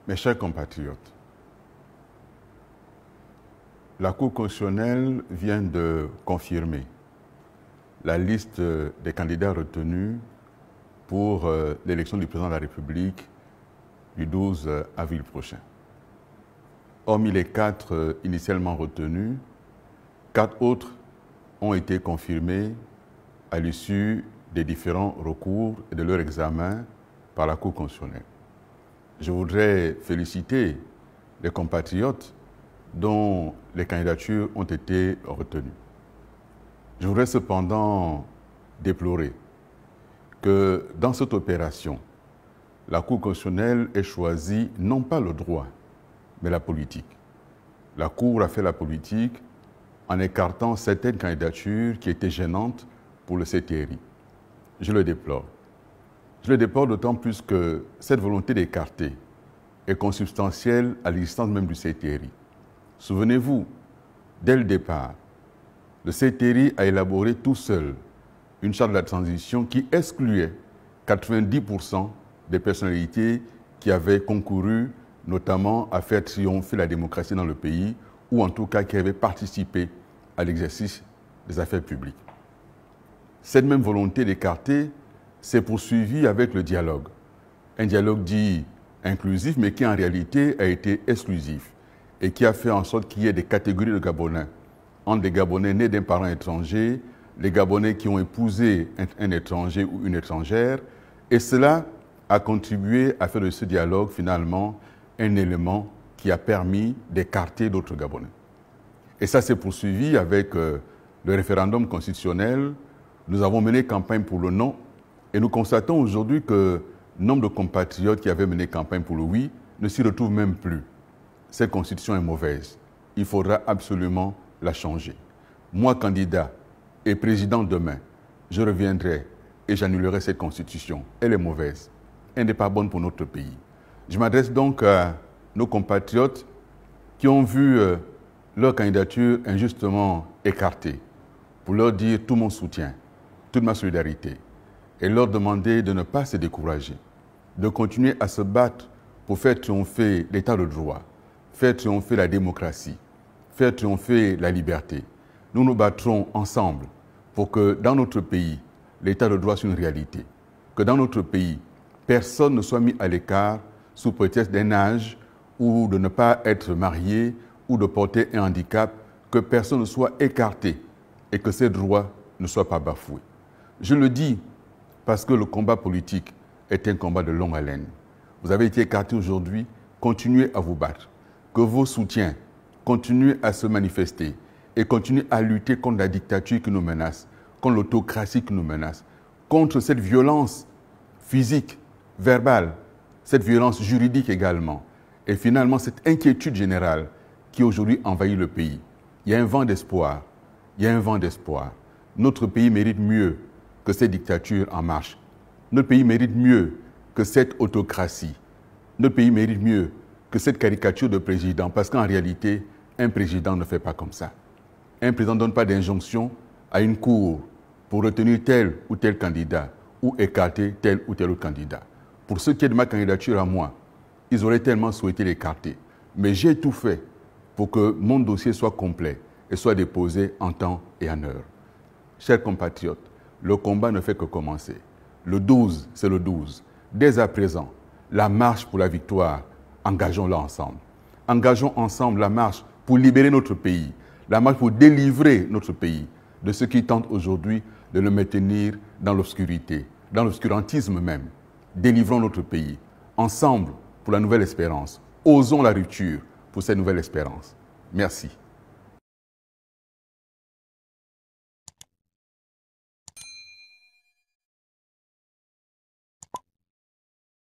Mes chers compatriotes, la Cour constitutionnelle vient de confirmer la liste des candidats retenus pour l'élection du président de la République du 12 avril prochain. Hormis les 4 initialement retenus, 4 autres ont été confirmés à l'issue des différents recours et de leur examen par la Cour constitutionnelle. Je voudrais féliciter les compatriotes dont les candidatures ont été retenues. Je voudrais cependant déplorer que dans cette opération, la Cour constitutionnelle ait choisi non pas le droit, mais la politique. La Cour a fait la politique en écartant certaines candidatures qui étaient gênantes pour le CTRI. Je le déplore. Je le déplore d'autant plus que cette volonté d'écarter est consubstantielle à l'existence même du CTRI. Souvenez-vous, dès le départ, le CTRI a élaboré tout seul une charte de la transition qui excluait 90% des personnalités qui avaient concouru notamment à faire triompher la démocratie dans le pays ou en tout cas qui avaient participé à l'exercice des affaires publiques. Cette même volonté d'écarter s'est poursuivie avec le dialogue. Un dialogue dit inclusif mais qui en réalité a été exclusif et qui a fait en sorte qu'il y ait des catégories de Gabonais, entre des Gabonais nés d'un parent étranger, les Gabonais qui ont épousé un étranger ou une étrangère, et cela a contribué à faire de ce dialogue finalement un élément qui a permis d'écarter d'autres Gabonais. Et ça s'est poursuivi avec le référendum constitutionnel. Nous avons mené campagne pour le non et nous constatons aujourd'hui que nombre de compatriotes qui avaient mené campagne pour le oui ne s'y retrouvent même plus. Cette constitution est mauvaise. Il faudra absolument la changer. Moi, candidat et président demain, je reviendrai et j'annulerai cette constitution. Elle est mauvaise. Elle n'est pas bonne pour notre pays. Je m'adresse donc à nos compatriotes qui ont vu leur candidature injustement écartée pour leur dire tout mon soutien, toute ma solidarité et leur demander de ne pas se décourager, de continuer à se battre pour faire triompher l'état de droit, faire triompher la démocratie, faire triompher la liberté. Nous nous battrons ensemble pour que dans notre pays, l'état de droit soit une réalité, que dans notre pays, personne ne soit mis à l'écart sous prétexte d'un âge ou de ne pas être marié ou de porter un handicap, que personne ne soit écarté et que ces droits ne soient pas bafoués. Je le dis parce que le combat politique est un combat de longue haleine. Vous avez été écarté aujourd'hui, continuez à vous battre. Que vos soutiens continuent à se manifester et continuent à lutter contre la dictature qui nous menace, contre l'autocratie qui nous menace, contre cette violence physique, verbale, cette violence juridique également, et finalement cette inquiétude générale qui aujourd'hui envahit le pays. Il y a un vent d'espoir, il y a un vent d'espoir. Notre pays mérite mieux que cette dictature en marche. Notre pays mérite mieux que cette autocratie. Notre pays mérite mieux que cette caricature de président, parce qu'en réalité, un président ne fait pas comme ça. Un président ne donne pas d'injonction à une cour pour retenir tel ou tel candidat ou écarter tel ou tel autre candidat. Pour ce qui est de ma candidature à moi, ils auraient tellement souhaité l'écarter. Mais j'ai tout fait pour que mon dossier soit complet et soit déposé en temps et en heure. Chers compatriotes, le combat ne fait que commencer. Le 12, c'est le 12. Dès à présent, la marche pour la victoire, engageons-la ensemble. Engageons ensemble la marche pour libérer notre pays, la marche pour délivrer notre pays de ceux qui tentent aujourd'hui de le maintenir dans l'obscurité, dans l'obscurantisme même. Délivrons notre pays, ensemble pour la nouvelle espérance. Osons la rupture pour cette nouvelle espérance. Merci.